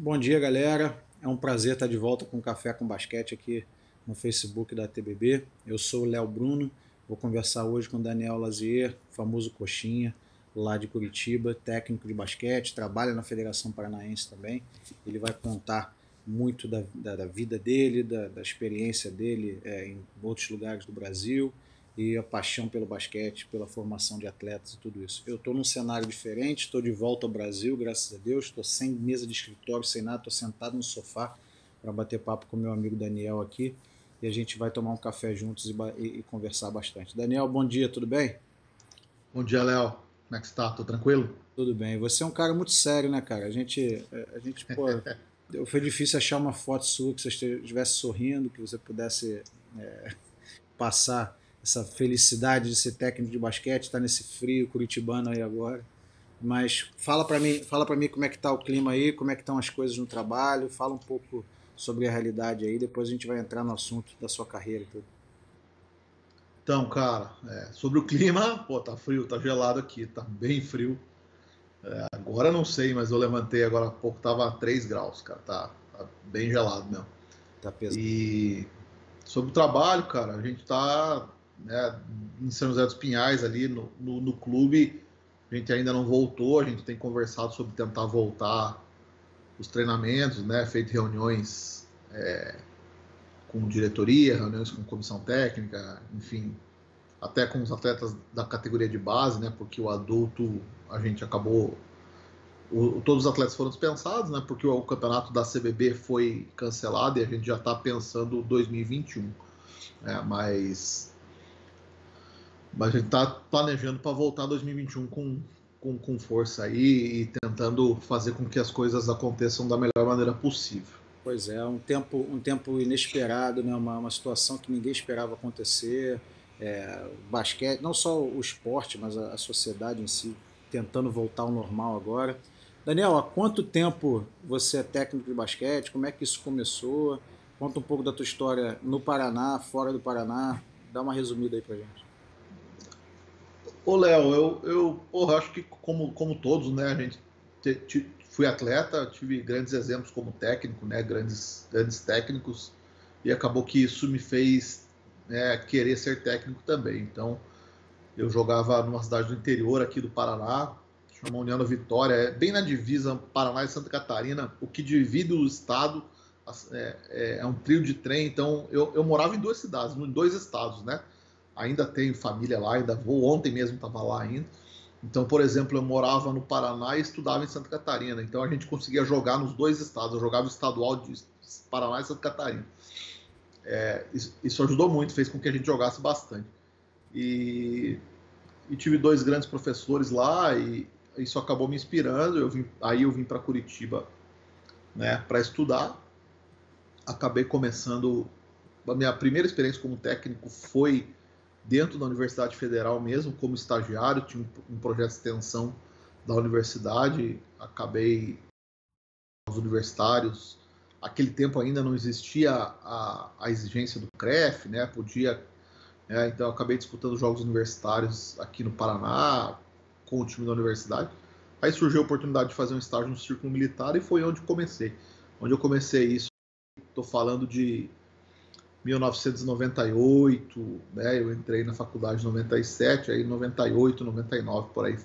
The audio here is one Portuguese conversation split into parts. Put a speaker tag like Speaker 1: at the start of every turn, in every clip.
Speaker 1: Bom dia, galera. É um prazer estar de volta com Café com Basquete aqui no Facebook da TBB. Eu sou o Léo Bruno. Vou conversar hoje com o Daniel Lazier, famoso Coxinha, lá de Curitiba, técnico de basquete, trabalha na Federação Paranaense também. Ele vai contar muito da vida dele, da experiência dele em outros lugares do Brasil e a paixão pelo basquete, pela formação de atletas e tudo isso. Eu estou num cenário diferente, estou de volta ao Brasil, graças a Deus, estou sem mesa de escritório, sem nada, estou sentado no sofá para bater papo com meu amigo Daniel aqui e a gente vai tomar um café juntos e conversar bastante. Daniel, bom dia, tudo bem?
Speaker 2: Bom dia, Léo. Como é que está? Tô tranquilo?
Speaker 1: Tudo bem. Você é um cara muito sério, né, cara? Pô, foi difícil achar uma foto sua que você estivesse sorrindo, que você pudesse passar essa felicidade de ser técnico de basquete, estar nesse frio curitibano aí agora. Mas fala para mim como é que tá o clima aí, como é que estão as coisas no trabalho, fala um pouco sobre a realidade aí, depois a gente vai entrar no assunto da sua carreira e tudo.
Speaker 2: Então, cara, sobre o clima, pô, tá frio, tá gelado aqui, tá bem frio. Agora não sei, mas eu levantei agora há pouco, tava a 3 graus, cara, tá bem gelado mesmo.
Speaker 1: Tá pesado.
Speaker 2: E sobre o trabalho, cara, a gente tá, né, em São José dos Pinhais ali no clube, a gente ainda não voltou, a gente tem conversado sobre tentar voltar os treinamentos, né, feito reuniões com diretoria, reuniões com comissão técnica, enfim, até com os atletas da categoria de base, né? Porque o adulto a gente acabou. Todos os atletas foram dispensados, né? Porque o campeonato da CBB foi cancelado e a gente já está pensando 2021. Né, mas a gente está planejando para voltar 2021 com força aí e tentando fazer com que as coisas aconteçam da melhor maneira possível.
Speaker 1: Pois é, um tempo inesperado, né? Uma situação que ninguém esperava acontecer. O basquete, não só o esporte, mas a sociedade em si, tentando voltar ao normal agora. Daniel, há quanto tempo você é técnico de basquete? Como é que isso começou? Conta um pouco da tua história no Paraná, fora do Paraná. Dá uma resumida aí pra gente.
Speaker 2: Ô, Léo, eu porra, acho que como todos, né, a gente fui atleta, tive grandes exemplos como técnico, né, grandes técnicos, e acabou que isso me fez, né, querer ser técnico também. Então, eu jogava numa cidade do interior aqui do Paraná, chama União da Vitória, bem na divisa Paraná e Santa Catarina, o que divide o estado é um trio de trem. Então, eu morava em duas cidades, em dois estados, né? Ainda tenho família lá, ainda vou. Ontem mesmo estava lá ainda. Então, por exemplo, eu morava no Paraná e estudava em Santa Catarina. Então, a gente conseguia jogar nos dois estados. Eu jogava estadual de Paraná e Santa Catarina. Isso ajudou muito, fez com que a gente jogasse bastante. E tive dois grandes professores lá e isso acabou me inspirando. Aí eu vim para Curitiba, né, para estudar. Acabei começando. A minha primeira experiência como técnico foi dentro da Universidade Federal mesmo, como estagiário. Tinha um projeto de extensão da universidade. Acabei os universitários. Aquele tempo ainda não existia a exigência do CREF, né? Então eu acabei disputando jogos universitários aqui no Paraná com o time da universidade. Aí surgiu a oportunidade de fazer um estágio no Círculo Militar e foi onde comecei. Onde eu comecei isso, estou falando de 1998, né? Eu entrei na faculdade em 97, aí 98, 99, por aí,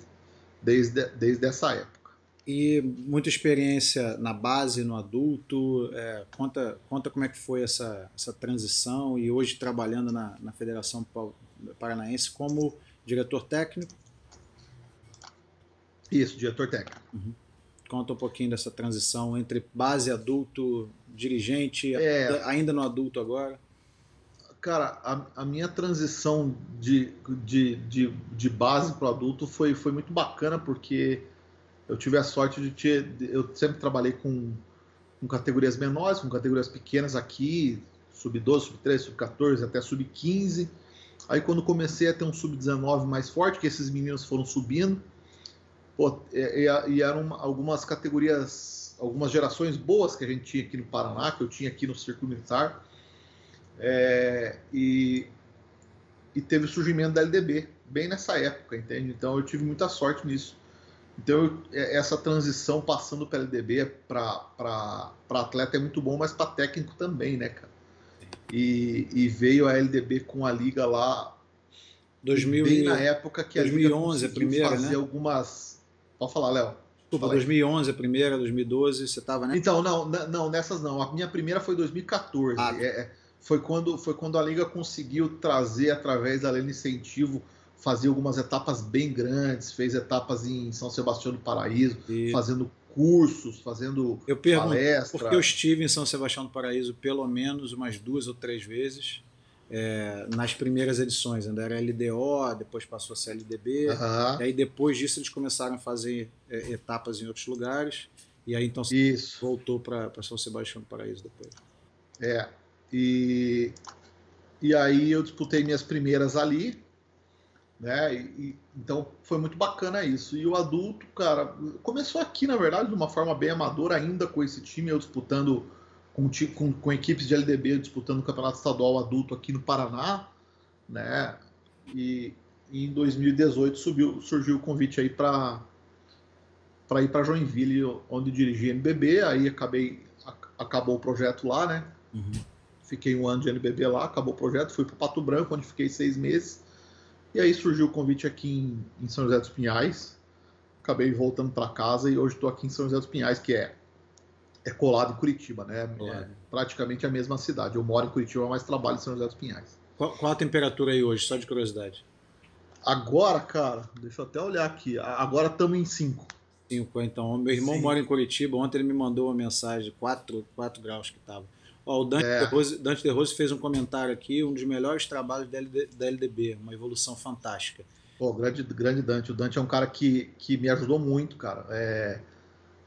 Speaker 2: desde essa época.
Speaker 1: E muita experiência na base, no adulto. Conta como é que foi essa transição e hoje trabalhando na Federação Paranaense como diretor técnico.
Speaker 2: Isso, diretor técnico.
Speaker 1: Uhum. Conta um pouquinho dessa transição entre base, adulto, dirigente, ainda no adulto agora.
Speaker 2: Cara, a minha transição de base para o adulto foi muito bacana, porque eu tive a sorte de ter. Eu sempre trabalhei com categorias menores, com categorias pequenas aqui, sub-12, sub-13, sub-14, até sub-15. Aí quando comecei a ter um sub-19 mais forte, que esses meninos foram subindo, pô, e eram algumas categorias, algumas gerações boas que a gente tinha aqui no Paraná, que eu tinha aqui no Círculo Militar, e teve o surgimento da LDB, bem nessa época, entende? Então eu tive muita sorte nisso, Então, essa transição passando pela LDB para atleta é muito bom, mas para técnico também, né, cara? E veio a LDB com a liga lá,
Speaker 1: 2000
Speaker 2: bem na
Speaker 1: e,
Speaker 2: época que a liga
Speaker 1: 2011 a
Speaker 2: conseguiu
Speaker 1: primeira,
Speaker 2: fazer
Speaker 1: né?
Speaker 2: algumas. Pode falar, Léo.
Speaker 1: Desculpa,
Speaker 2: Fala aí.
Speaker 1: 2011 a primeira, 2012, você estava, né?
Speaker 2: Então, não, nessas não. A minha primeira foi em 2014.
Speaker 1: Ah,
Speaker 2: Foi quando a liga conseguiu trazer, através da lei de incentivo, fazer algumas etapas bem grandes, fez etapas em São Sebastião do Paraíso,
Speaker 1: e
Speaker 2: fazendo cursos, fazendo
Speaker 1: eu pergunto, porque eu
Speaker 2: palestra.
Speaker 1: estive em São Sebastião do Paraíso pelo menos umas 2 ou 3 vezes, nas primeiras edições, ainda era LDO, depois passou a ser LDB, e
Speaker 2: Aham,
Speaker 1: aí depois disso eles começaram a fazer etapas em outros lugares, e aí então
Speaker 2: isso.
Speaker 1: voltou para São Sebastião do Paraíso depois.
Speaker 2: É. E, e aí eu disputei minhas primeiras ali, né? Então foi muito bacana isso. E o adulto, cara, começou aqui, na verdade, de uma forma bem amadora ainda com esse time, eu disputando com equipes de LDB, disputando o Campeonato Estadual Adulto aqui no Paraná, né? E em 2018 surgiu o convite aí para ir para Joinville, onde dirigi NBB. Aí acabou o projeto lá, né?
Speaker 1: Uhum.
Speaker 2: Fiquei um ano de NBB lá, acabou o projeto, fui para Pato Branco, onde fiquei 6 meses. E aí surgiu o convite aqui em São José dos Pinhais. Acabei voltando para casa e hoje estou aqui em São José dos Pinhais, que é colado em Curitiba, né? É
Speaker 1: Claro.
Speaker 2: praticamente a mesma cidade. Eu moro em Curitiba, mas trabalho em São José dos Pinhais.
Speaker 1: Qual a temperatura aí hoje, só de curiosidade?
Speaker 2: Agora, cara, deixa eu até olhar aqui. Agora estamos em 5.
Speaker 1: 5, então. Meu irmão
Speaker 2: Sim.
Speaker 1: mora em Curitiba, ontem ele me mandou uma mensagem, 4 graus que estava. Ó, o
Speaker 2: É,
Speaker 1: Dante De Rose fez um comentário aqui, um dos melhores trabalhos da LDB, uma evolução fantástica.
Speaker 2: pô, grande Dante. O Dante é um cara que me ajudou muito, cara.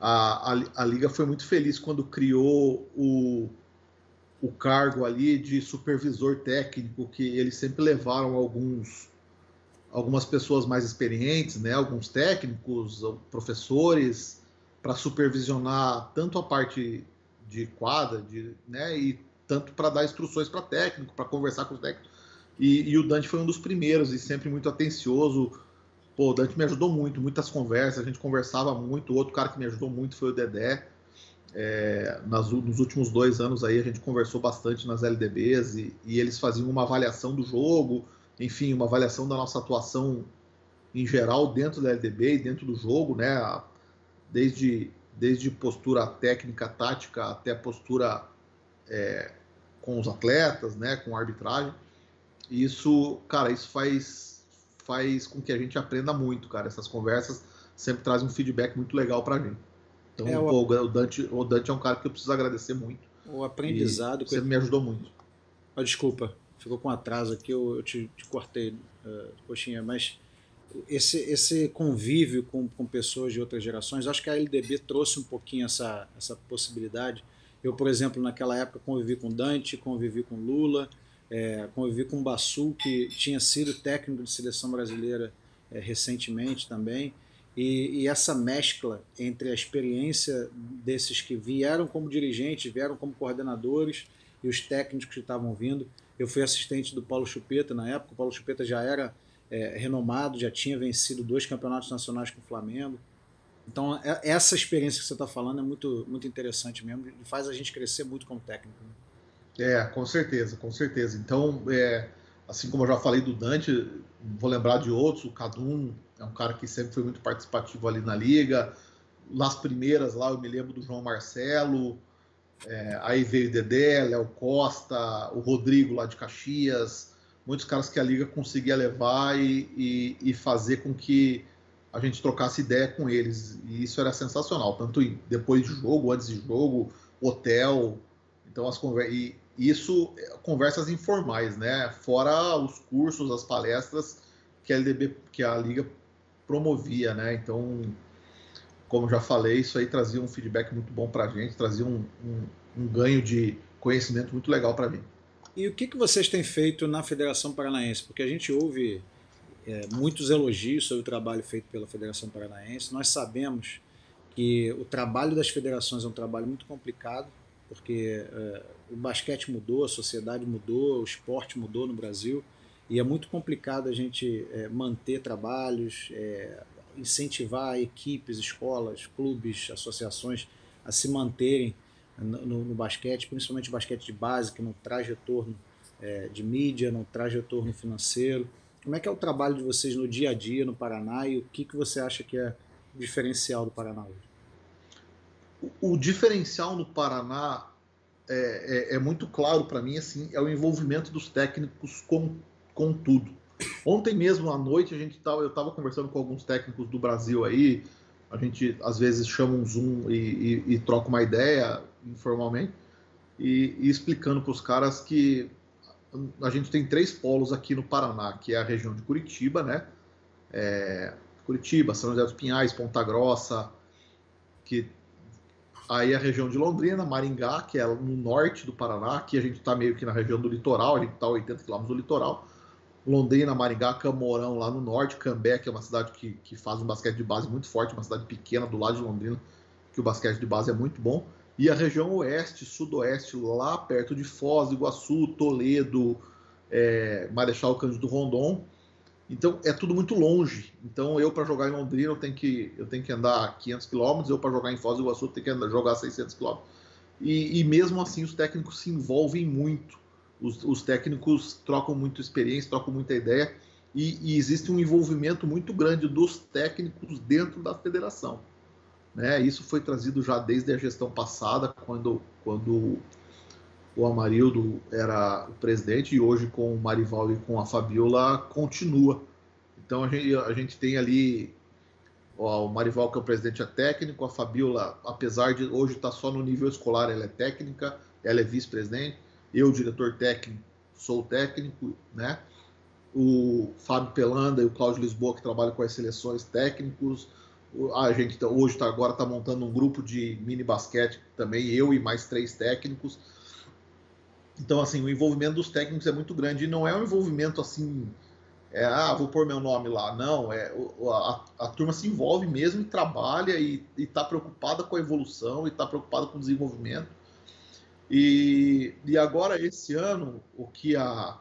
Speaker 2: A Liga foi muito feliz quando criou o cargo ali de supervisor técnico, que eles sempre levaram algumas pessoas mais experientes, né, alguns técnicos, professores, para supervisionar tanto a parte de quadra, né, e tanto para dar instruções para técnico, para conversar com os técnicos. E o Dante foi um dos primeiros e sempre muito atencioso. Pô, o Dante me ajudou muito, muitas conversas, a gente conversava muito. O outro cara que me ajudou muito foi o Dedé. Nos últimos 2 anos aí a gente conversou bastante nas LDBs e eles faziam uma avaliação do jogo, enfim, uma avaliação da nossa atuação em geral dentro da LDB e dentro do jogo, né? Desde postura técnica, tática, até postura com os atletas, né? Com a arbitragem. E isso, cara, isso faz com que a gente aprenda muito, cara. Essas conversas sempre trazem um feedback muito legal pra gente.
Speaker 1: É,
Speaker 2: Então, pô, o Dante é um cara que eu preciso agradecer muito.
Speaker 1: o
Speaker 2: E
Speaker 1: aprendizado com
Speaker 2: sempre me ajudou muito.
Speaker 1: desculpa, ficou com atraso aqui, eu te cortei, coxinha, mas esse convívio com pessoas de outras gerações, acho que a LDB trouxe um pouquinho essa possibilidade. Eu, por exemplo, naquela época convivi com Dante, convivi com Lula, convivi com Bassu, que tinha sido técnico de seleção brasileira recentemente também. E essa mescla entre a experiência desses que vieram como dirigentes, vieram como coordenadores e os técnicos que estavam vindo. Eu fui assistente do Paulo Chupeta na época, o Paulo Chupeta já era renomado, já tinha vencido 2 campeonatos nacionais com o Flamengo. Então, essa experiência que você está falando é muito, muito interessante mesmo e faz a gente crescer muito como técnico. Né?
Speaker 2: Com certeza, com certeza. Então, assim como eu já falei do Dante, vou lembrar de outros. O Cadum é um cara que sempre foi muito participativo ali na liga. Nas primeiras lá, eu me lembro do João Marcelo. Aí veio o Dedé, Léo Costa, o Rodrigo lá de Caxias. Muitos caras que a liga conseguia levar e fazer com que a gente trocasse ideia com eles. E isso era sensacional, tanto depois de jogo, antes de jogo, hotel. Então, isso, conversas informais, né? Fora os cursos, as palestras que a LDB, que a liga promovia, né? Então, como já falei, isso aí trazia um feedback muito bom para a gente, trazia um ganho de conhecimento muito legal para mim.
Speaker 1: E o que vocês têm feito na Federação Paranaense? Porque a gente ouve muitos elogios sobre o trabalho feito pela Federação Paranaense. Nós sabemos que o trabalho das federações é um trabalho muito complicado, porque o basquete mudou, a sociedade mudou, o esporte mudou no Brasil, e é muito complicado a gente manter trabalhos, incentivar equipes, escolas, clubes, associações a se manterem no basquete, principalmente o basquete de base, que não traz retorno de mídia, não traz retorno financeiro. Como é que é o trabalho de vocês no dia a dia no Paraná e o que você acha que é o diferencial do Paraná hoje?
Speaker 2: O diferencial no Paraná é muito claro para mim, assim, é o envolvimento dos técnicos com tudo. Ontem mesmo à noite eu estava conversando com alguns técnicos do Brasil aí, a gente às vezes chama um Zoom e troca uma ideia informalmente, e explicando para os caras que a gente tem 3 polos aqui no Paraná, que é a região de Curitiba, né? Curitiba, São José dos Pinhais, Ponta Grossa, que aí a região de Londrina, Maringá, que é no norte do Paraná, aqui a gente está meio que na região do litoral, a gente está a 80 quilômetros do litoral. Londrina, Maringá, Camorão lá no norte, Cambé, que é uma cidade que faz um basquete de base muito forte, uma cidade pequena do lado de Londrina, que o basquete de base é muito bom. E a região oeste, sudoeste, lá perto de Foz, Iguaçu, Toledo, Marechal Cândido Rondon. Então é tudo muito longe. Então eu para jogar em Londrina eu tenho que andar 500 quilômetros, eu para jogar em Foz do Iguaçu eu tenho que jogar 600 quilômetros. E mesmo assim os técnicos se envolvem muito. Os técnicos trocam muita experiência, trocam muita ideia e existe um envolvimento muito grande dos técnicos dentro da federação. Né? Isso foi trazido já desde a gestão passada, quando o Amarildo era o presidente, e hoje com o Marival e com a Fabiola continua. Então a gente tem ali o Marival, que é o presidente, é técnico, a Fabiola, apesar de hoje estar só no nível escolar, ela é técnica, ela é vice-presidente, eu, diretor técnico, sou técnico, né? O Fábio Pelanda e o Cláudio Lisboa, que trabalham com as seleções técnicos. A gente hoje agora está montando um grupo de mini basquete também, eu e mais 3 técnicos. Então, assim, o envolvimento dos técnicos é muito grande e não é um envolvimento assim, vou pôr meu nome lá. Não, a turma se envolve mesmo e trabalha e está preocupada com a evolução e está preocupada com o desenvolvimento. E agora, esse ano, o que a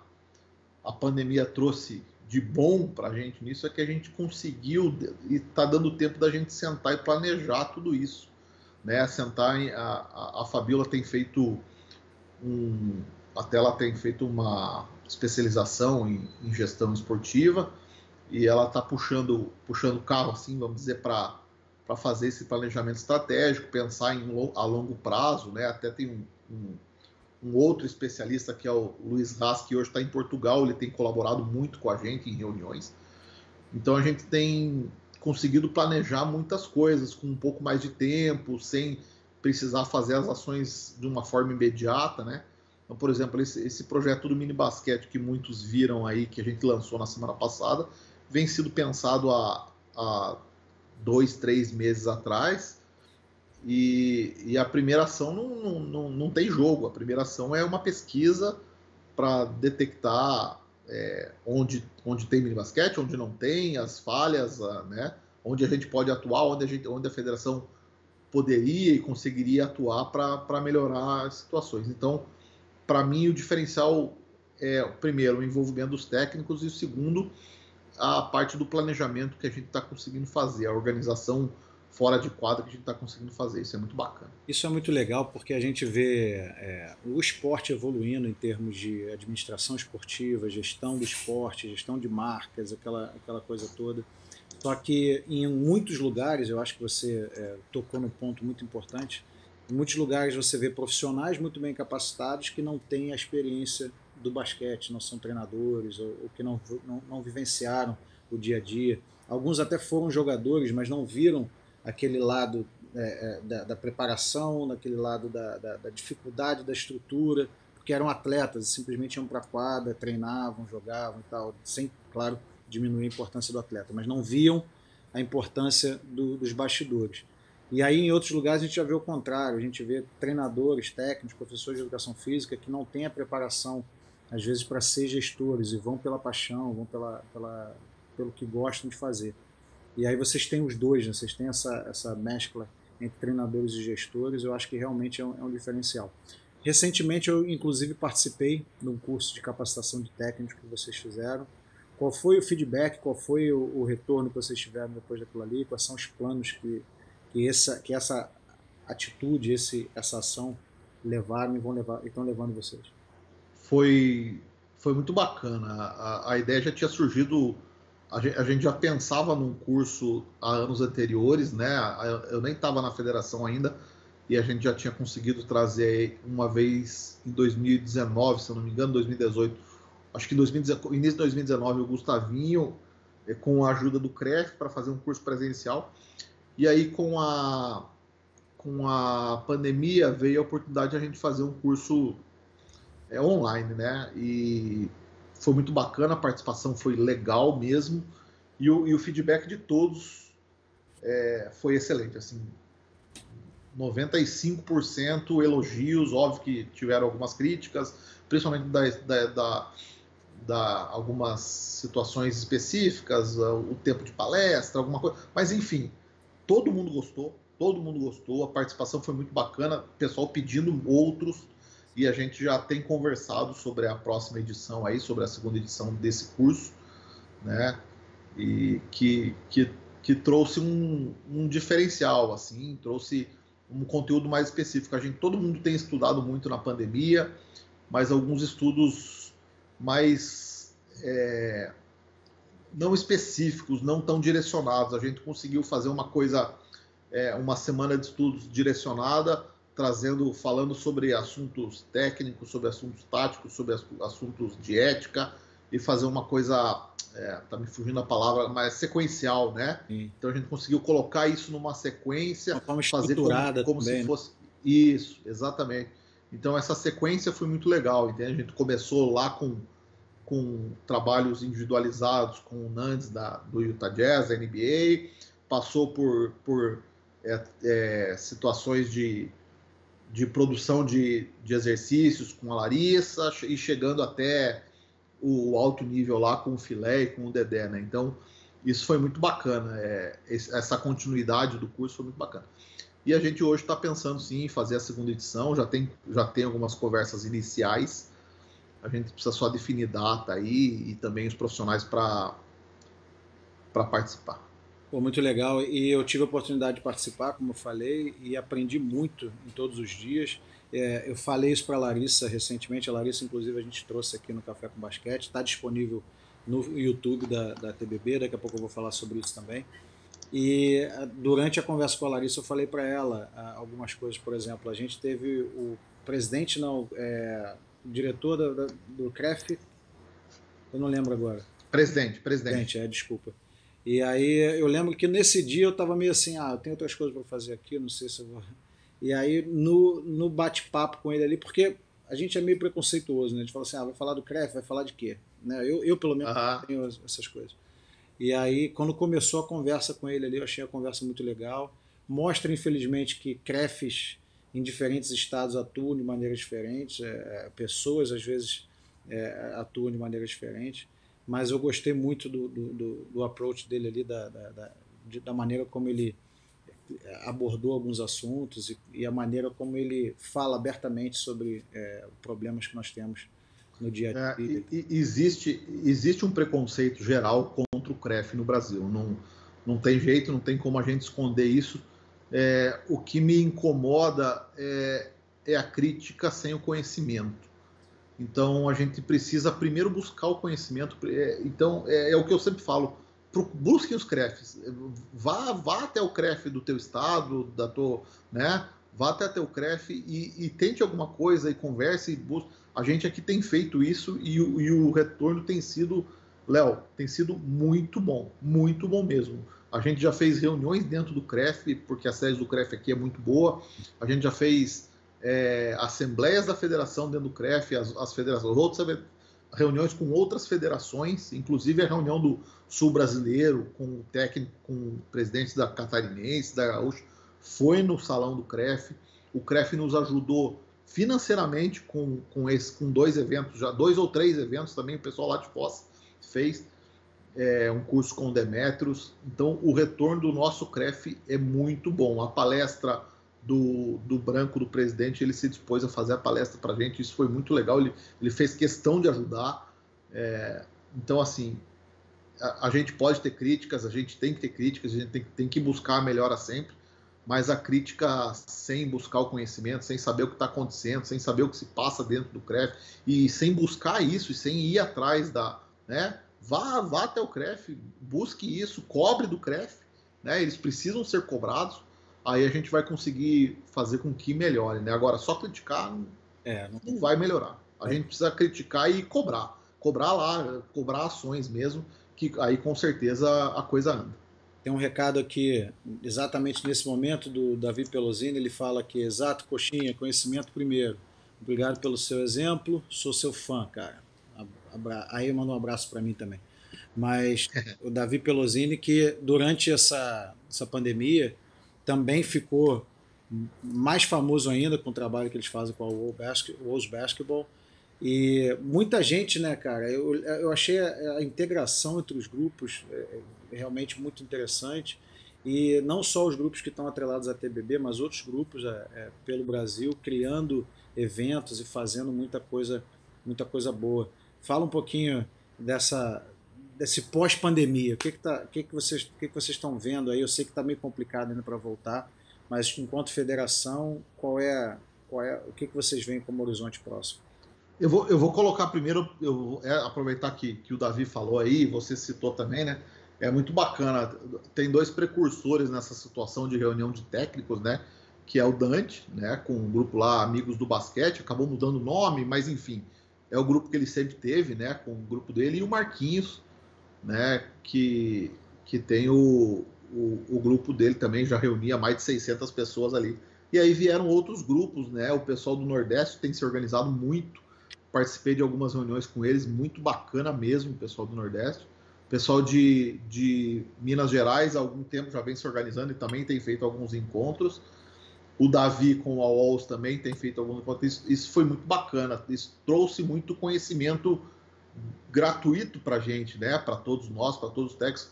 Speaker 2: pandemia trouxe de bom para a gente nisso é que a gente conseguiu e está dando tempo da gente sentar e planejar tudo isso. Né? A Fabiola tem feito até ela tem feito uma especialização em gestão esportiva e ela está puxando o carro, assim, vamos dizer, para fazer esse planejamento estratégico, pensar a longo prazo, né? Até tem um outro especialista que é o Luiz Haas, que hoje está em Portugal, ele tem colaborado muito com a gente em reuniões. Então a gente tem conseguido planejar muitas coisas com um pouco mais de tempo, sem precisar fazer as ações de uma forma imediata, né? Então, por exemplo, esse projeto do mini basquete que muitos viram aí, que a gente lançou na semana passada, vem sido pensado há 2, 3 meses atrás, e a primeira ação não tem jogo. A primeira ação é uma pesquisa para detectar onde tem mini basquete, onde não tem, as falhas, né? Onde a gente pode atuar, onde a federação poderia e conseguiria atuar para melhorar as situações. Então, para mim, o diferencial é, primeiro, o envolvimento dos técnicos e o segundo, a parte do planejamento que a gente está conseguindo fazer, a organização fora de quadra que a gente está conseguindo fazer. Isso é muito bacana.
Speaker 1: Isso é muito legal porque a gente vê o esporte evoluindo em termos de administração esportiva, gestão do esporte, gestão de marcas, aquela coisa toda. Só que em muitos lugares, eu acho que você tocou num ponto muito importante, em muitos lugares você vê profissionais muito bem capacitados que não têm a experiência do basquete, não são treinadores ou que não vivenciaram o dia a dia. Alguns até foram jogadores, mas não viram aquele lado da preparação, daquele lado da dificuldade da estrutura, porque eram atletas e simplesmente iam para a quadra, treinavam, jogavam e tal, sem, claro, diminuir a importância do atleta, mas não viam a importância dos bastidores. E aí em outros lugares a gente já vê o contrário, a gente vê treinadores, técnicos, professores de educação física que não têm a preparação, às vezes, para ser gestores e vão pela paixão, vão pelo que gostam de fazer. E aí vocês têm os dois, né? Vocês têm essa mescla entre treinadores e gestores, eu acho que realmente é um diferencial. Recentemente eu, inclusive, participei de um curso de capacitação de técnicos que vocês fizeram, Qual foi o feedback, qual foi o retorno que vocês tiveram depois daquilo ali? Quais são os planos que essa atitude, essa ação levaram e estão levando vocês?
Speaker 2: Foi, foi muito bacana. A ideia já tinha surgido, a gente já pensava num curso há anos anteriores, né? Eu nem estava na federação ainda, e a gente já tinha conseguido trazer uma vez em 2019, se eu não me engano, 2018, acho que em 2019, início de 2019, o Gustavinho, com a ajuda do CREF, para fazer um curso presencial. E aí, com a pandemia, veio a oportunidade de a gente fazer um curso online, né? E foi muito bacana, a participação foi legal mesmo, e o feedback de todos foi excelente, assim, 95% elogios, óbvio que tiveram algumas críticas, principalmente da algumas situações específicas, o tempo de palestra, alguma coisa, mas enfim, todo mundo gostou, a participação foi muito bacana, o pessoal pedindo outros, e a gente já tem conversado sobre a próxima edição aí, sobre a segunda edição desse curso, né? E que trouxe um diferencial, assim, trouxe um conteúdo mais específico. Todo mundo tem estudado muito na pandemia, mas alguns estudos mais não específicos, não tão direcionados. A gente conseguiu fazer uma coisa, uma semana de estudos direcionada, falando sobre assuntos técnicos, sobre assuntos táticos, sobre assuntos de ética, e fazer uma coisa, tá me fugindo a palavra, mas sequencial, né?
Speaker 1: Sim.
Speaker 2: Então a gente conseguiu colocar isso numa sequência,
Speaker 1: Uma forma
Speaker 2: fazer
Speaker 1: estruturada
Speaker 2: como se
Speaker 1: também, né?
Speaker 2: fosse isso, exatamente. Então essa sequência foi muito legal, entende? A gente começou lá com trabalhos individualizados com o Nandes do Utah Jazz, da NBA, passou por situações de produção de exercícios com a Larissa e chegando até o alto nível lá com o Filé e com o Dedé, né? Então, isso foi muito bacana. Essa continuidade do curso foi muito bacana. E a gente hoje está pensando sim em fazer a segunda edição, já tem algumas conversas iniciais. A gente precisa só definir data aí e também os profissionais para participar.
Speaker 1: Pô, muito legal. E eu tive a oportunidade de participar, como eu falei, e aprendi muito em todos os dias. Eu falei isso para a Larissa recentemente. A Larissa, inclusive, a gente trouxe aqui no Café com Basquete. Está disponível no YouTube da TBB. Daqui a pouco eu vou falar sobre isso também. E durante a conversa com a Larissa, eu falei para ela algumas coisas. Por exemplo, a gente teve o presidente, não, o diretor do CREF, eu não lembro agora.
Speaker 2: Presidente.
Speaker 1: Desculpa. E aí eu lembro que nesse dia eu estava meio assim, eu tenho outras coisas para fazer aqui, não sei se eu vou. E aí no bate-papo com ele ali, porque a gente é meio preconceituoso, né? A gente fala assim, vai falar do CREF, vai falar de quê? Né? Eu pelo menos
Speaker 2: Aham.
Speaker 1: tenho essas coisas. E aí quando começou a conversa com ele ali, eu achei a conversa muito legal. Mostra, infelizmente, que CREFs em diferentes estados atuam de maneiras diferentes, pessoas às vezes atuam de maneiras diferentes, mas eu gostei muito do approach dele ali, da maneira como ele abordou alguns assuntos e a maneira como ele fala abertamente sobre problemas que nós temos no dia a dia.
Speaker 2: Existe um preconceito geral contra o CREF no Brasil. Não tem jeito, não tem como a gente esconder isso. O que me incomoda é a crítica sem o conhecimento. Então a gente precisa primeiro buscar o conhecimento. Então é o que eu sempre falo. Busquem os CREFs. Vá até o CREF do teu estado, né? Vá até teu CREF e tente alguma coisa e converse e busque. A gente aqui tem feito isso e o retorno tem sido, Léo, tem sido muito bom mesmo. A gente já fez reuniões dentro do CREF, porque a sede do CREF aqui é muito boa. A gente já fez assembleias da federação dentro do CREF, as federações, reuniões com outras federações, inclusive a reunião do Sul Brasileiro, com o técnico, com o presidente da Catarinense, da Gaúcha, foi no salão do CREF. O CREF nos ajudou financeiramente com 2 eventos, já 2 ou 3 eventos também, o pessoal lá de Foz fez um curso com o Demetrios. Então o retorno do nosso CREF é muito bom. A palestra do Branco, do presidente, ele se dispôs a fazer a palestra para a gente, isso foi muito legal, ele fez questão de ajudar. Então, assim, a gente pode ter críticas, a gente tem que ter críticas, a gente tem que buscar a melhora sempre, mas a crítica sem buscar o conhecimento, sem saber o que está acontecendo, sem saber o que se passa dentro do CREF, e sem buscar isso, e sem ir atrás da... Né? Vá até o CREF, busque isso, cobre do CREF, né? Eles precisam ser cobrados, aí a gente vai conseguir fazer com que melhore. Né? Agora, só criticar não vai melhorar. A gente precisa criticar e cobrar. Cobrar lá, cobrar ações mesmo, que aí com certeza a coisa anda.
Speaker 1: Tem um recado aqui, exatamente nesse momento, do Davi Pelosini. Ele fala que, exato, Coxinha, conhecimento primeiro. Obrigado pelo seu exemplo, sou seu fã, cara. Aí manda um abraço para mim também. Mas o Davi Pelosini, que durante essa pandemia também ficou mais famoso ainda com o trabalho que eles fazem com a World Basketball. E muita gente, né, cara, eu achei a integração entre os grupos realmente muito interessante. E não só os grupos que estão atrelados à TBB, mas outros grupos pelo Brasil, criando eventos e fazendo muita coisa boa. Fala um pouquinho desse pós-pandemia. O que vocês estão vendo aí? Eu sei que está meio complicado ainda para voltar, mas enquanto federação, o que vocês veem como horizonte próximo?
Speaker 2: Eu vou colocar primeiro, aproveitar que o Davi falou aí, você citou também, né? É muito bacana. Tem dois precursores nessa situação de reunião de técnicos, né? Que é o Dante, né? Com o grupo lá, Amigos do Basquete, acabou mudando o nome, mas enfim, é o grupo que ele sempre teve, né? Com o grupo dele, e o Marquinhos, né? Que tem o grupo dele também, já reunia mais de 600 pessoas ali. E aí vieram outros grupos, né? O pessoal do Nordeste tem se organizado muito. Participei de algumas reuniões com eles, muito bacana mesmo, o pessoal do Nordeste. O pessoal de Minas Gerais, há algum tempo já vem se organizando e também tem feito alguns encontros. O Davi com a UOLS também tem feito alguns encontros. Isso foi muito bacana, isso trouxe muito conhecimento gratuito para a gente, né? Para todos nós, para todos os técnicos.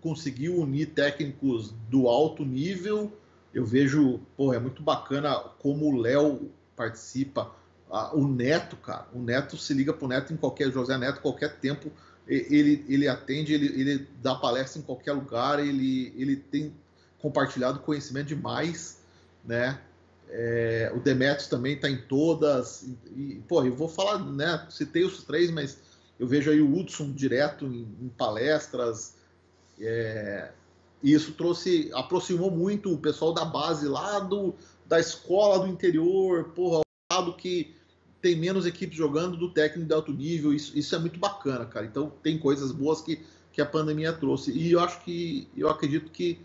Speaker 2: Conseguiu unir técnicos do alto nível. Eu vejo, é muito bacana como o Léo participa. O Neto, cara, o Neto se liga pro Neto José Neto, qualquer tempo, ele atende, ele dá palestra em qualquer lugar, ele tem compartilhado conhecimento demais, né? O Demetrios também está em todas, eu vou falar, né? Citei os três, mas eu vejo aí o Hudson direto em palestras, e isso aproximou muito o pessoal da base lá da escola do interior, que tem menos equipes jogando, do técnico de alto nível. Isso é muito bacana, cara. Então tem coisas boas que a pandemia trouxe. E eu acredito que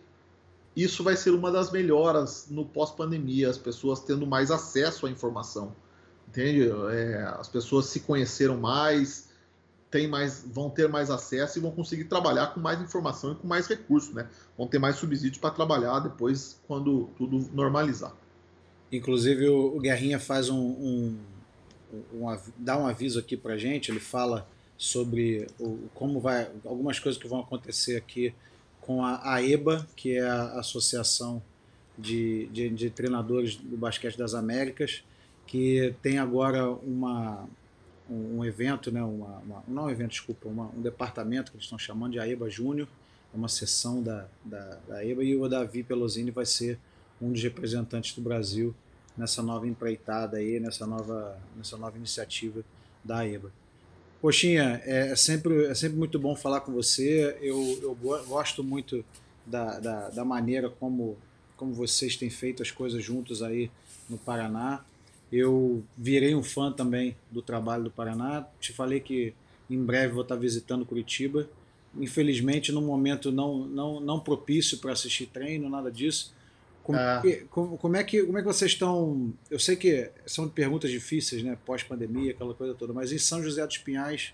Speaker 2: isso vai ser uma das melhoras no pós-pandemia, as pessoas tendo mais acesso à informação. Entende? As pessoas se conheceram mais, vão ter mais acesso e vão conseguir trabalhar com mais informação e com mais recursos, né? Vão ter mais subsídios para trabalhar depois, quando tudo normalizar.
Speaker 1: Inclusive o Guerrinha faz dá um aviso aqui pra gente. Ele fala sobre algumas coisas que vão acontecer aqui com a AEBA, que é a Associação de Treinadores do Basquete das Américas, que tem agora um evento, né, não um evento, desculpa, um departamento que eles estão chamando de AEBA Júnior, é uma seção da AEBA, e o Davi Pelosini vai ser um dos representantes do Brasil nessa nova empreitada aí, nessa nova iniciativa da AEBA. Coxinha, é sempre muito bom falar com você. Eu gosto muito da maneira como vocês têm feito as coisas juntos aí no Paraná. Eu virei um fã também do trabalho do Paraná. Te falei que em breve vou estar visitando Curitiba. Infelizmente, num momento não propício para assistir treino, nada disso. Como é que vocês estão? Eu sei que são perguntas difíceis, né? Pós-pandemia, aquela coisa toda, mas em São José dos Pinhais,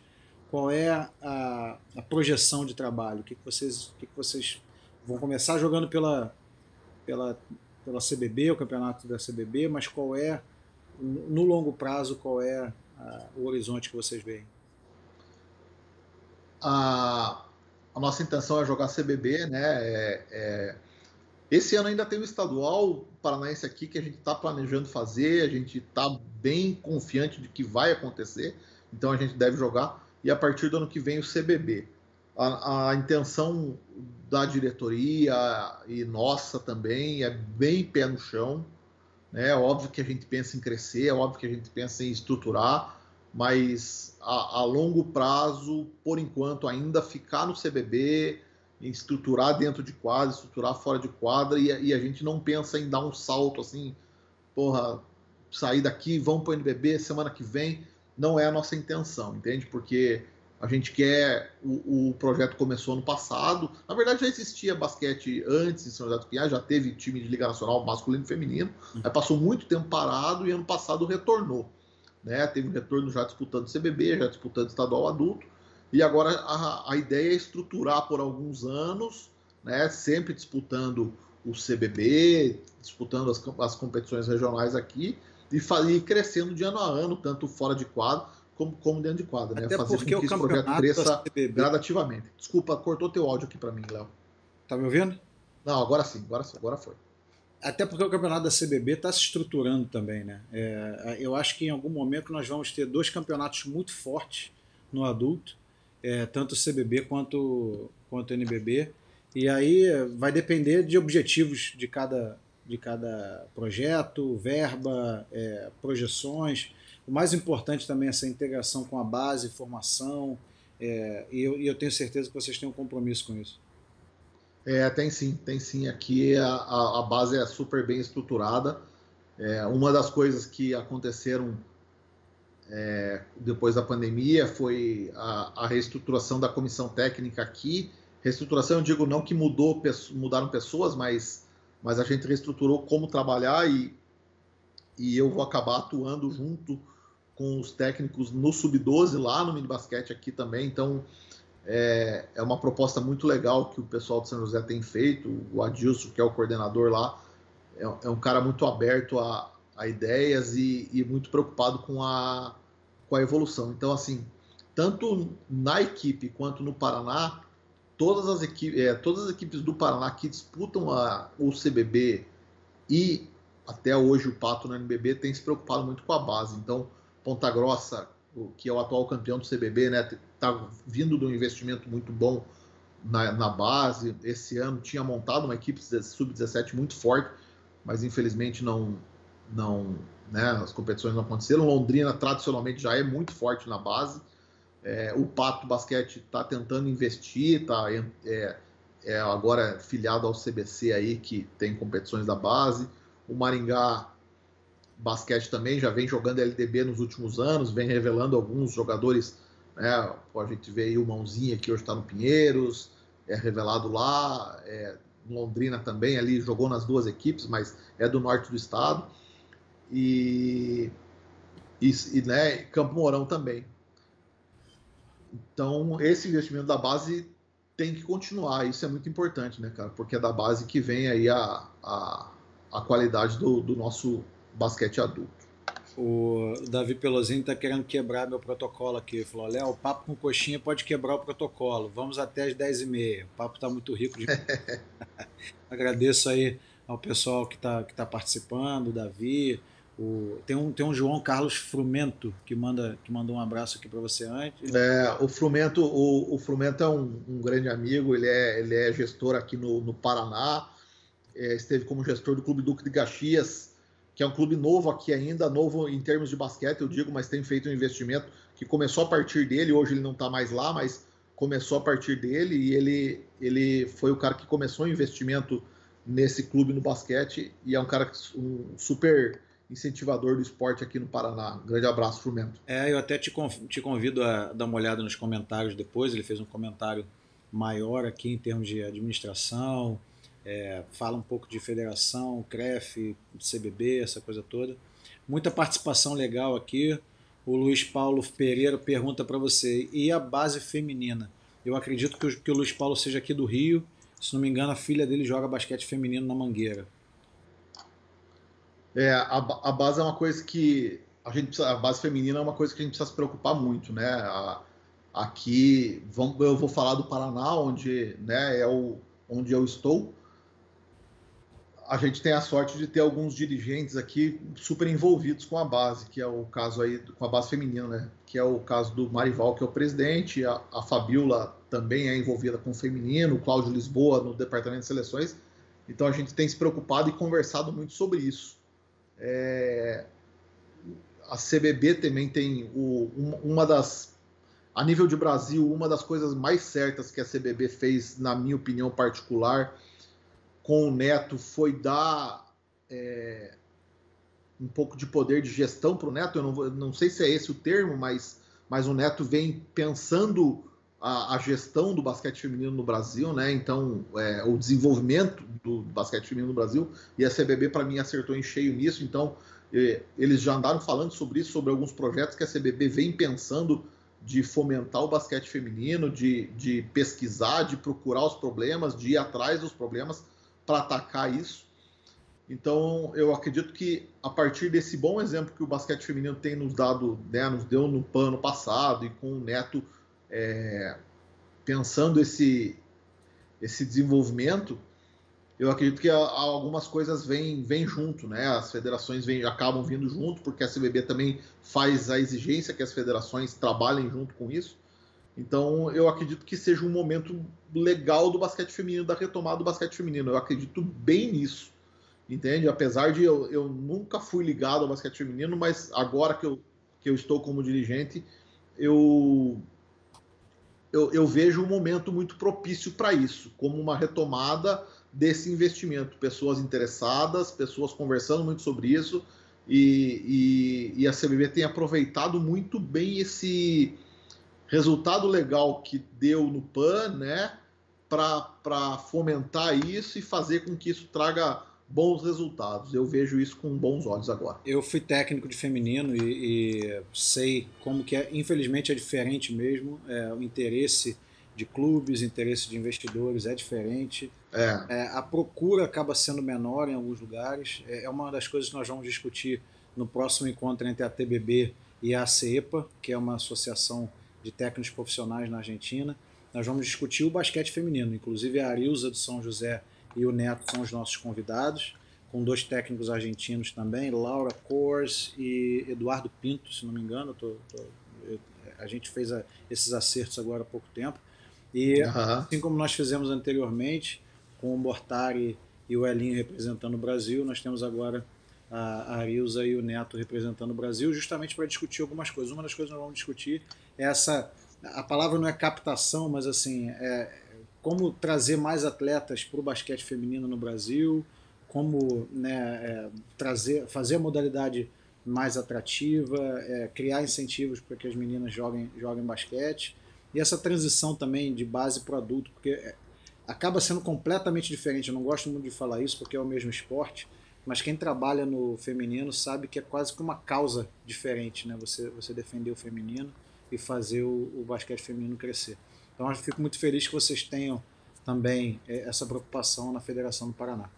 Speaker 1: qual é a projeção de trabalho? O que vocês vão começar jogando pela CBB, o campeonato da CBB, mas qual é, no longo prazo, qual é o horizonte que vocês veem?
Speaker 2: A nossa intenção é jogar CBB, né? Esse ano ainda tem o estadual paranaense aqui que a gente está planejando fazer, a gente está bem confiante de que vai acontecer, então a gente deve jogar, e a partir do ano que vem o CBB. A intenção da diretoria e nossa também é bem pé no chão, né? É óbvio que a gente pensa em crescer, é óbvio que a gente pensa em estruturar, mas a longo prazo, por enquanto, ainda ficar no CBB, em estruturar dentro de quadra, estruturar fora de quadra, e a gente não pensa em dar um salto assim, porra, sair daqui, vamos para o NBB semana que vem, não é a nossa intenção, entende? Porque a gente quer. O projeto começou no passado. Na verdade, já existia basquete antes em São José dos Pinhais, já teve time de Liga Nacional masculino e feminino. Aí passou muito tempo parado e ano passado retornou. Né? Teve um retorno já disputando CBB, já disputando estadual adulto. E agora a ideia é estruturar por alguns anos, né? Sempre disputando o CBB, disputando as competições regionais aqui e ir crescendo de ano a ano, tanto fora de quadro como dentro de quadra, né?
Speaker 1: Até
Speaker 2: Fazer
Speaker 1: porque
Speaker 2: com
Speaker 1: o
Speaker 2: que esse projeto
Speaker 1: campeonato da
Speaker 2: cresça
Speaker 1: CBB.
Speaker 2: gradativamente. Desculpa, cortou teu áudio aqui para mim, Léo.
Speaker 1: Tá me ouvindo?
Speaker 2: Não, agora sim, agora foi.
Speaker 1: Até porque o campeonato da CBB está se estruturando também, né? Eu acho que em algum momento nós vamos ter dois campeonatos muito fortes no adulto, tanto o CBB quanto o NBB. E aí vai depender de objetivos de cada projeto, verba, projeções. O mais importante também é essa integração com a base, formação. E eu tenho certeza que vocês têm um compromisso com isso.
Speaker 2: Tem sim, tem sim. Aqui a base é super bem estruturada. Uma das coisas que aconteceram depois da pandemia foi a reestruturação da comissão técnica aqui. Reestruturação, eu digo não que mudaram pessoas, mas a gente reestruturou como trabalhar e eu vou acabar atuando junto com os técnicos no Sub-12 lá no mini basquete aqui também. Então é uma proposta muito legal que o pessoal de São José tem feito. O Adilson, que é o coordenador lá, é um cara muito aberto a ideias e muito preocupado com a evolução. Então, assim, tanto na equipe quanto no Paraná, todas as equipes do Paraná que disputam o CBB e até hoje o Pato no NBB tem se preocupado muito com a base. Então, Ponta Grossa, que é o atual campeão do CBB, né, está vindo de um investimento muito bom na base. Esse ano tinha montado uma equipe sub-17 muito forte, mas infelizmente não, né, as competições não aconteceram. Londrina tradicionalmente já é muito forte na base. O Pato Basquete está tentando investir, está agora filiado ao CBC aí, que tem competições da base. O Maringá Basquete também já vem jogando LDB nos últimos anos, vem revelando alguns jogadores, né? A gente vê aí o Mãozinha, que hoje está no Pinheiros, revelado lá. Londrina também ali jogou nas duas equipes, mas é do norte do estado. Né, Campo Mourão também. Então, esse investimento da base tem que continuar. Isso é muito importante, né, cara? Porque é da base que vem aí a qualidade do nosso basquete adulto.
Speaker 1: O Davi Pelosin está querendo quebrar meu protocolo aqui. Falou: Léo, o papo com coxinha pode quebrar o protocolo. Vamos até as 10h30. O papo está muito rico. Agradeço aí ao pessoal que tá participando, o Davi. Tem um João Carlos Frumento que mandou um abraço aqui para você antes.
Speaker 2: O Frumento é um grande amigo, ele é gestor aqui no Paraná, esteve como gestor do Clube Duque de Caxias, que é um clube novo aqui ainda, novo em termos de basquete, eu digo, mas tem feito um investimento que começou a partir dele, hoje ele não está mais lá, mas começou a partir dele, e ele foi o cara que começou o investimento nesse clube no basquete, e é um cara, um super incentivador do esporte aqui no Paraná. Um grande abraço, Frumento.
Speaker 1: Eu até te convido a dar uma olhada nos comentários depois. Ele fez um comentário maior aqui em termos de administração, fala um pouco de federação, CREF, CBB, essa coisa toda. Muita participação legal aqui. O Luiz Paulo Pereira pergunta para você: e a base feminina? Eu acredito que o Luiz Paulo seja aqui do Rio. Se não me engano, a filha dele joga basquete feminino na Mangueira.
Speaker 2: A base é uma coisa que a base feminina é uma coisa que a gente precisa se preocupar muito, né? Aqui, eu vou falar do Paraná, onde, né, onde eu estou. A gente tem a sorte de ter alguns dirigentes aqui super envolvidos com a base, que é o caso aí com a base feminina, né? Que é o caso do Marival, que é o presidente, a Fabiola também é envolvida com o feminino, o Cláudio Lisboa no departamento de seleções. Então a gente tem se preocupado e conversado muito sobre isso. A CBB também tem uma das... A nível de Brasil, uma das coisas mais certas que a CBB fez, na minha opinião particular, com o Neto, foi dar um pouco de poder de gestão para o Neto. Eu não sei se é esse o termo, mas o Neto vem pensando a gestão do basquete feminino no Brasil, né? Então, o desenvolvimento do basquete feminino no Brasil, e a CBB, para mim, acertou em cheio nisso. Então, eles já andaram falando sobre isso, sobre alguns projetos que a CBB vem pensando de fomentar o basquete feminino, de pesquisar, de procurar os problemas, de ir atrás dos problemas para atacar isso. Então, eu acredito que a partir desse bom exemplo que o basquete feminino tem nos dado, né, nos deu no PAN no passado, e com o Neto pensando esse desenvolvimento, eu acredito que algumas coisas vêm junto, né? As federações acabam vindo junto, porque a CBB também faz a exigência que as federações trabalhem junto com isso. Então, eu acredito que seja um momento legal do basquete feminino, da retomada do basquete feminino. Eu acredito bem nisso, entende? Apesar de eu nunca fui ligado ao basquete feminino, mas agora que eu estou como dirigente, eu vejo um momento muito propício para isso, como uma retomada desse investimento. Pessoas interessadas, pessoas conversando muito sobre isso, e a CBB tem aproveitado muito bem esse resultado legal que deu no PAN, né, para fomentar isso e fazer com que isso traga bons resultados. Eu vejo isso com bons olhos agora.
Speaker 1: Eu fui técnico de feminino e sei como que infelizmente é diferente mesmo, o interesse de clubes, interesse de investidores é diferente, a procura acaba sendo menor em alguns lugares, é uma das coisas que nós vamos discutir no próximo encontro entre a TBB e a ACEPA, que é uma associação de técnicos profissionais na Argentina. Nós vamos discutir o basquete feminino, inclusive a Arilza do São José e o Neto são os nossos convidados, com 2 técnicos argentinos também, Laura Kors e Eduardo Pinto, se não me engano. A gente fez esses acertos agora há pouco tempo. E assim como nós fizemos anteriormente, com o Mortari e o Elinho representando o Brasil, nós temos agora a Arilza e o Neto representando o Brasil, justamente para discutir algumas coisas. Uma das coisas que nós vamos discutir é a palavra não é captação, mas assim, como trazer mais atletas para o basquete feminino no Brasil, como, né, fazer a modalidade mais atrativa, criar incentivos para que as meninas joguem basquete, e essa transição também de base para o adulto, porque acaba sendo completamente diferente. Eu não gosto muito de falar isso porque é o mesmo esporte, mas quem trabalha no feminino sabe que é quase que uma causa diferente, né? Você defender o feminino e fazer o basquete feminino crescer. Então eu fico muito feliz que vocês tenham também essa preocupação na Federação do Paraná.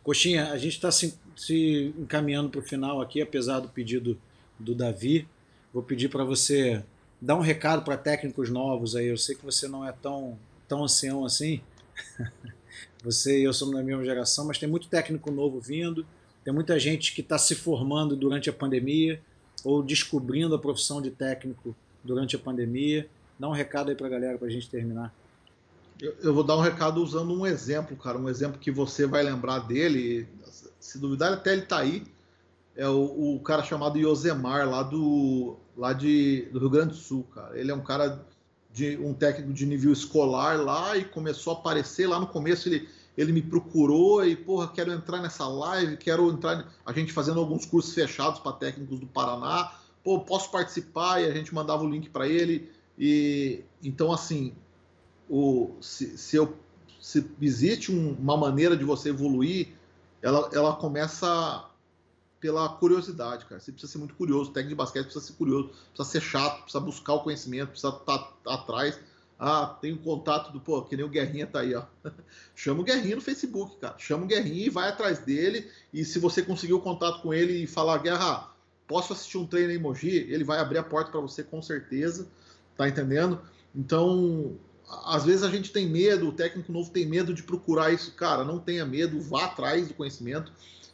Speaker 1: Coxinha, a gente está se encaminhando para o final aqui, apesar do pedido do Davi. Vou pedir para você dar um recado para técnicos novos aí. Eu sei que você não é tão ancião assim, você e eu somos da mesma geração, mas tem muito técnico novo vindo, tem muita gente que está se formando durante a pandemia ou descobrindo a profissão de técnico durante a pandemia. Dá um recado aí para a galera para a gente terminar.
Speaker 2: Eu vou dar um recado usando um exemplo, cara, um exemplo que você vai lembrar dele, se duvidar até ele tá aí, é o cara chamado Yosemar, lá do Rio Grande do Sul, cara. Ele é um cara, um técnico de nível escolar lá, e começou a aparecer lá no começo. Ele me procurou e, porra, quero entrar nessa live, quero entrar, a gente fazendo alguns cursos fechados para técnicos do Paraná, pô, posso participar? E a gente mandava o link para ele. E então, assim, se existe uma maneira de você evoluir, ela começa pela curiosidade, cara. Você precisa ser muito curioso. O técnico de basquete precisa ser curioso, precisa ser chato, precisa buscar o conhecimento, precisa estar atrás. Tem um contato pô, que nem o Guerrinha tá aí, ó. Chama o Guerrinha no Facebook, cara. Chama o Guerrinha e vai atrás dele. E se você conseguir o contato com ele e falar, Guerra, posso assistir um treino em Mogi? Ele vai abrir a porta para você com certeza. Tá entendendo? Então, às vezes a gente tem medo, o técnico novo tem medo de procurar isso. Cara, não tenha medo, vá atrás do conhecimento.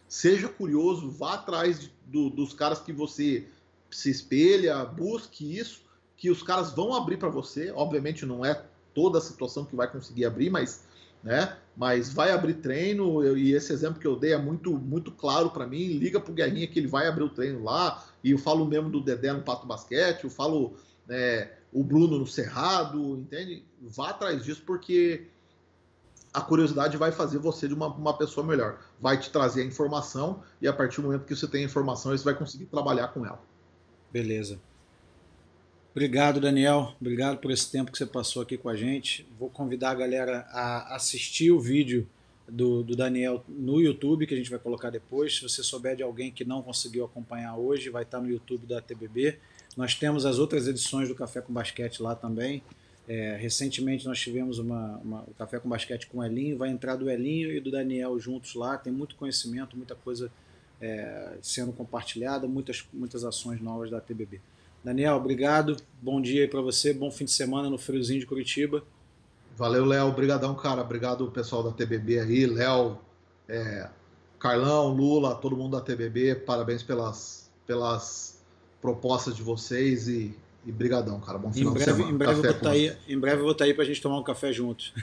Speaker 2: Seja curioso, vá atrás dos caras que você se espelha, busque isso, que os caras vão abrir para você. Obviamente não é toda a situação que vai conseguir abrir, mas vai abrir treino, e esse exemplo que eu dei é muito claro para mim. Liga pro Guerrinha que ele vai abrir o treino lá, e eu falo mesmo do Dedé no Pato Basquete, eu falo o Bruno no Cerrado, entende? Vá atrás disso, porque a curiosidade vai fazer você de uma pessoa melhor, vai te trazer a informação, e a partir do momento que você tem a informação, você vai conseguir trabalhar com ela.
Speaker 1: Beleza. Obrigado, Daniel. Obrigado por esse tempo que você passou aqui com a gente. Vou convidar a galera a assistir o vídeo do Daniel no YouTube, que a gente vai colocar depois. Se você souber de alguém que não conseguiu acompanhar hoje, vai estar no YouTube da TBB. Nós temos as outras edições do Café com Basquete lá também. Recentemente nós tivemos o Café com Basquete com o Elinho. Vai entrar do Elinho e do Daniel juntos lá. Tem muito conhecimento, muita coisa sendo compartilhada, muitas ações novas da TBB. Daniel, obrigado. Bom dia aí para você. Bom fim de semana no friozinho de Curitiba.
Speaker 2: Valeu, Léo. Obrigadão, cara. Obrigado, pessoal da TBB aí. Léo, Carlão, Lula, todo mundo da TBB. Parabéns pelas propostas de vocês e brigadão, cara. Bom final de semana.
Speaker 1: Em breve eu vou estar aí para a gente tomar um café juntos.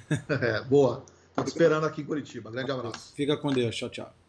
Speaker 2: Boa. Tô te esperando aqui em Curitiba. Grande abraço.
Speaker 1: Fica com Deus. Tchau, tchau.